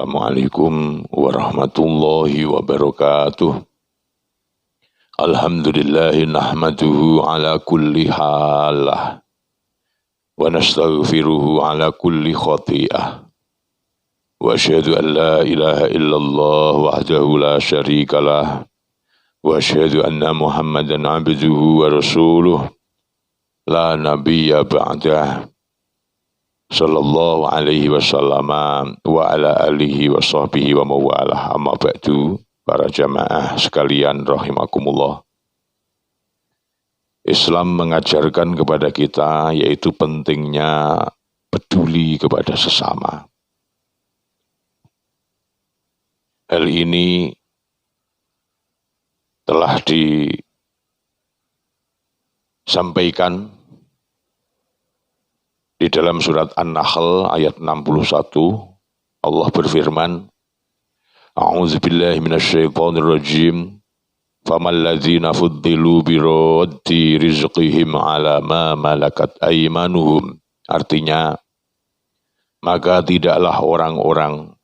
Assalamualaikum warahmatullahi wabarakatuh. Alhamdulillahi nahmaduhu ala kulli halah wa nastaghfiruhu ala kulli khati'ah. Wa asyhadu an la ilaha illallah wahdahu la syarikalah wa asyhadu anna Muhammadan abduhu wa rasuluh la nabiyya ba'dah. Sallallahu alaihi wasallam wa ala alihi wa sahbihi wa mawalah. Amma ba'du, para jamaah sekalian rahimakumullah. Islam mengajarkan kepada kita yaitu pentingnya peduli kepada sesama. Hal ini telah disampaikan di dalam surat An-Nahl ayat 61, Allah berfirman, A'udzubillahi minasyaitonirrajim, famal ladzina fuddilu biraddi rizqihim ala ma malakat aymanuhum. Artinya, maka tidaklah orang-orang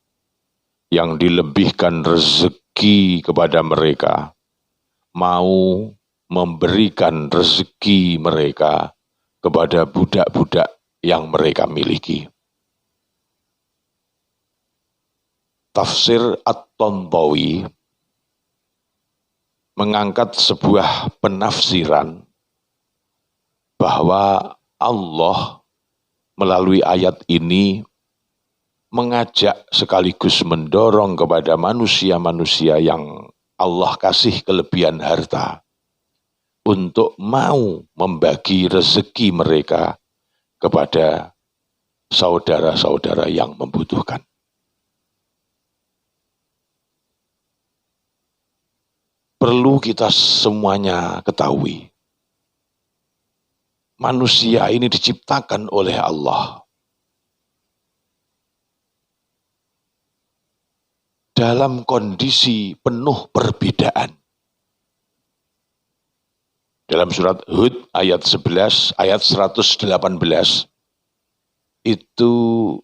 yang dilebihkan rezeki kepada mereka mau memberikan rezeki mereka kepada budak-budak yang mereka miliki. Tafsir At-Tantawi mengangkat sebuah penafsiran bahwa Allah melalui ayat ini mengajak sekaligus mendorong kepada manusia-manusia yang Allah kasih kelebihan harta untuk mau membagi rezeki mereka kepada saudara-saudara yang membutuhkan. Perlu kita semuanya ketahui, manusia ini diciptakan oleh Allah dalam kondisi penuh perbedaan. Dalam surat Hud ayat 11, ayat 118, itu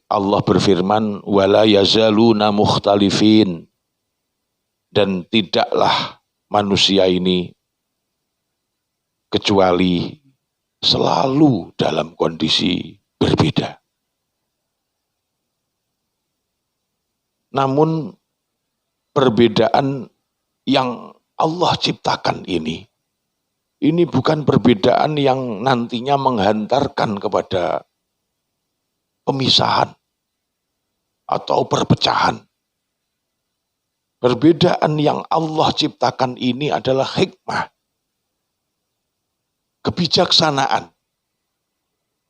Allah berfirman, wala yazaluna mukhtalifin, dan tidaklah manusia ini kecuali selalu dalam kondisi berbeda. Namun perbedaan yang Allah ciptakan ini bukan perbedaan yang nantinya menghantarkan kepada pemisahan atau perpecahan. Perbedaan yang Allah ciptakan ini adalah hikmah, kebijaksanaan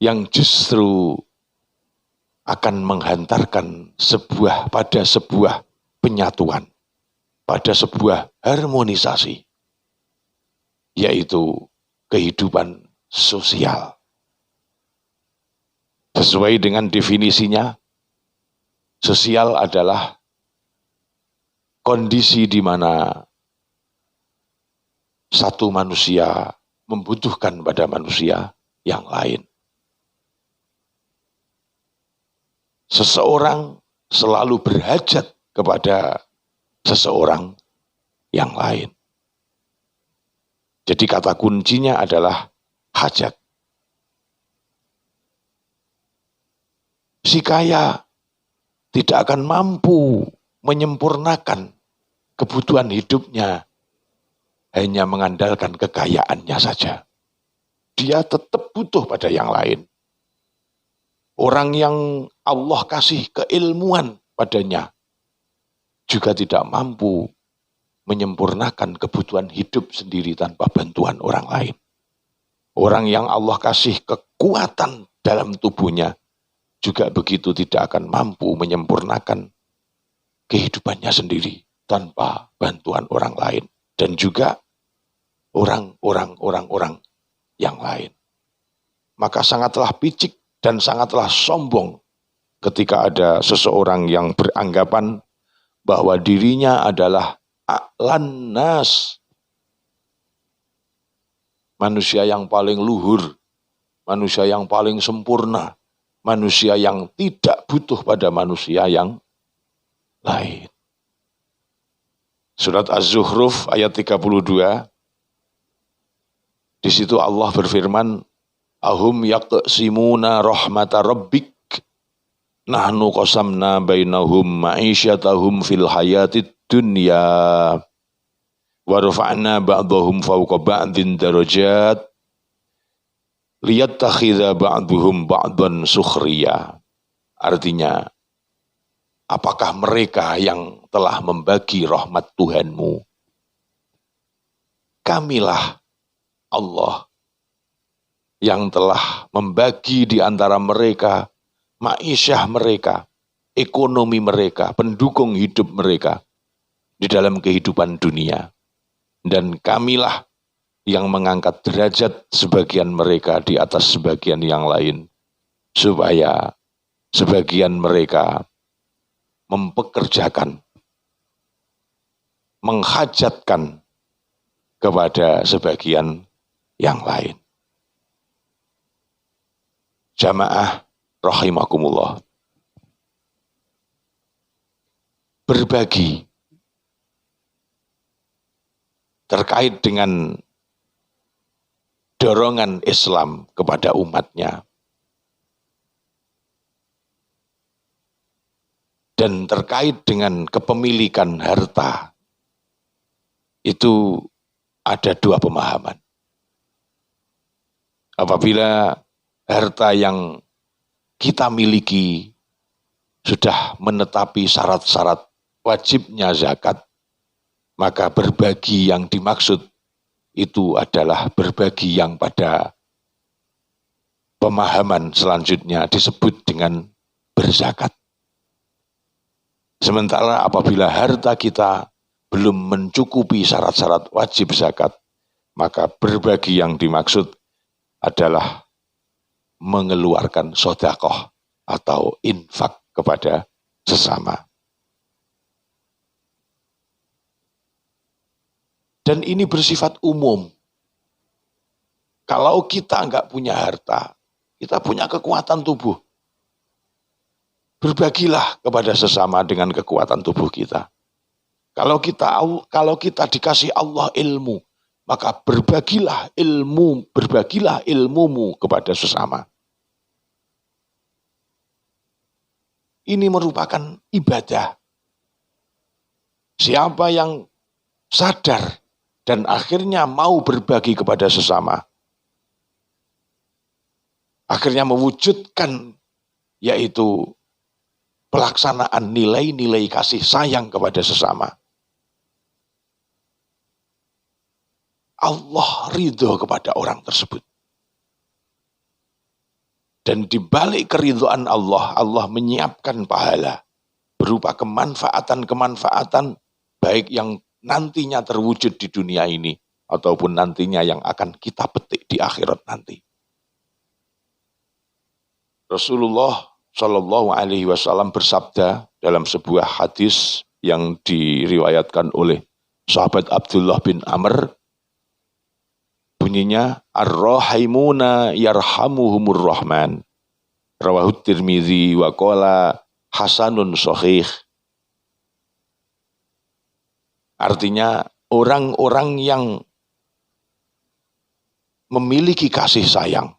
yang justru akan menghantarkan pada sebuah penyatuan, pada sebuah harmonisasi, yaitu kehidupan sosial. Sesuai dengan definisinya, sosial adalah kondisi di mana satu manusia membutuhkan pada manusia yang lain. Seseorang selalu berhajat kepada seseorang yang lain. Jadi kata kuncinya adalah hajat. Si kaya tidak akan mampu menyempurnakan kebutuhan hidupnya hanya mengandalkan kekayaannya saja. Dia tetap butuh pada yang lain. Orang yang Allah kasih keilmuan padanya juga tidak mampu menyempurnakan kebutuhan hidup sendiri tanpa bantuan orang lain. Orang yang Allah kasih kekuatan dalam tubuhnya juga begitu tidak akan mampu menyempurnakan kehidupannya sendiri tanpa bantuan orang lain. Dan juga orang-orang yang lain. Maka sangatlah picik dan sangatlah sombong ketika ada seseorang yang beranggapan bahwa dirinya adalah a'lan nas, manusia yang paling luhur, manusia yang paling sempurna, manusia yang tidak butuh pada manusia yang lain. Surat Az-Zukhruf ayat 32. Di situ Allah berfirman, ahum yaqsimuna rahmata rabbik nahnu qasamna bainahum ma'isyatahum fil hayatid dunya wa rafa'na ba'dahum fawqa ba'din darajat liyattakhidha ba'duhum ba'dan sukhriya. Artinya, apakah mereka yang telah membagi rahmat Tuhanmu? Kamilah Allah yang telah membagi di antara mereka ma'isyah mereka, ekonomi mereka, pendukung hidup mereka di dalam kehidupan dunia. Dan kamilah yang mengangkat derajat sebagian mereka di atas sebagian yang lain, supaya sebagian mereka mempekerjakan, menghajatkan kepada sebagian yang lain. Jamaah rahimakumullah. Berbagi terkait dengan dorongan Islam kepada umatnya dan terkait dengan kepemilikan harta, itu ada dua pemahaman. Apabila harta yang kita miliki sudah menetapi syarat-syarat wajibnya zakat, maka berbagi yang dimaksud itu adalah berbagi yang pada pemahaman selanjutnya disebut dengan berzakat. Sementara apabila harta kita belum mencukupi syarat-syarat wajib zakat, maka berbagi yang dimaksud adalah mengeluarkan sedekah atau infak kepada sesama. Dan ini bersifat umum. Kalau kita enggak punya harta, kita punya kekuatan tubuh, berbagilah kepada sesama dengan kekuatan tubuh kita. Kalau kita dikasih Allah ilmu, maka berbagilah ilmumu kepada sesama. Ini merupakan ibadah. Siapa yang sadar dan akhirnya mau berbagi kepada sesama, akhirnya mewujudkan yaitu pelaksanaan nilai-nilai kasih sayang kepada sesama, Allah ridho kepada orang tersebut. Dan di balik keridhaan Allah, Allah menyiapkan pahala berupa kemanfaatan-kemanfaatan baik yang nantinya terwujud di dunia ini ataupun nantinya yang akan kita petik di akhirat nanti. Rasulullah Shallallahu Alaihi Wasallam bersabda dalam sebuah hadis yang diriwayatkan oleh sahabat Abdullah bin Amr, bunyinya ar-rahimuna yarhamuhumur rahman, rawahu Tirmidzi wa qala hasanun sahih. Artinya orang-orang yang memiliki kasih sayang,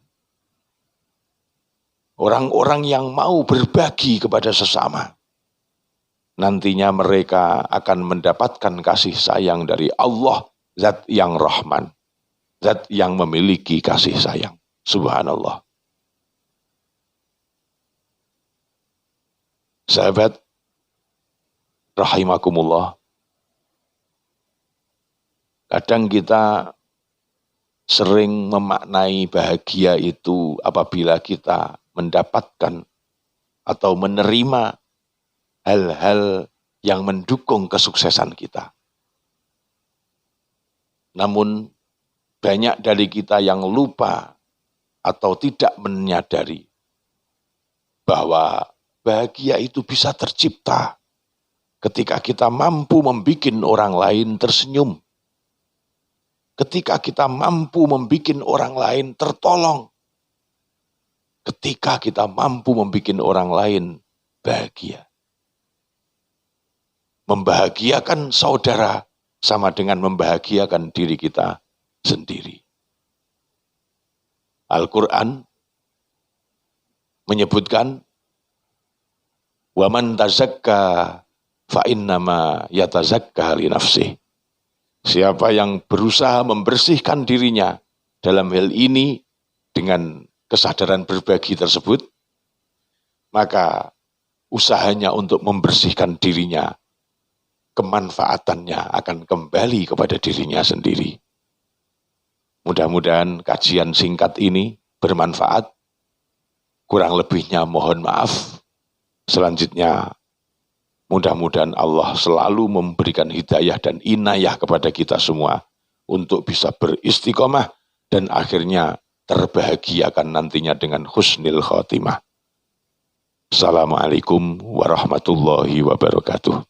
orang-orang yang mau berbagi kepada sesama, nantinya mereka akan mendapatkan kasih sayang dari Allah, Zat yang Rahman, Zat yang memiliki kasih sayang. Subhanallah. Sahabat rahimakumullah, kadang kita sering memaknai bahagia itu apabila kita mendapatkan atau menerima hal-hal yang mendukung kesuksesan kita. Namun banyak dari kita yang lupa atau tidak menyadari bahwa bahagia itu bisa tercipta ketika kita mampu membuat orang lain tersenyum, ketika kita mampu membuat orang lain tertolong, ketika kita mampu membuat orang lain bahagia. membahagiakan saudara sama dengan membahagiakan diri kita sendiri. Al-Quran menyebutkan, وَمَنْ تَزَكَّى فَإِنَّمَا يَتَزَكَّى لِنَفْسِهِ. Siapa yang berusaha membersihkan dirinya dalam hal ini dengan kesadaran berbagi tersebut, maka usahanya untuk membersihkan dirinya, kemanfaatannya akan kembali kepada dirinya sendiri. Mudah-mudahan kajian singkat ini bermanfaat. Kurang lebihnya mohon maaf. Selanjutnya, mudah-mudahan Allah selalu memberikan hidayah dan inayah kepada kita semua untuk bisa beristiqomah dan akhirnya terbahagiakan nantinya dengan husnul khotimah. Assalamualaikum warahmatullahi wabarakatuh.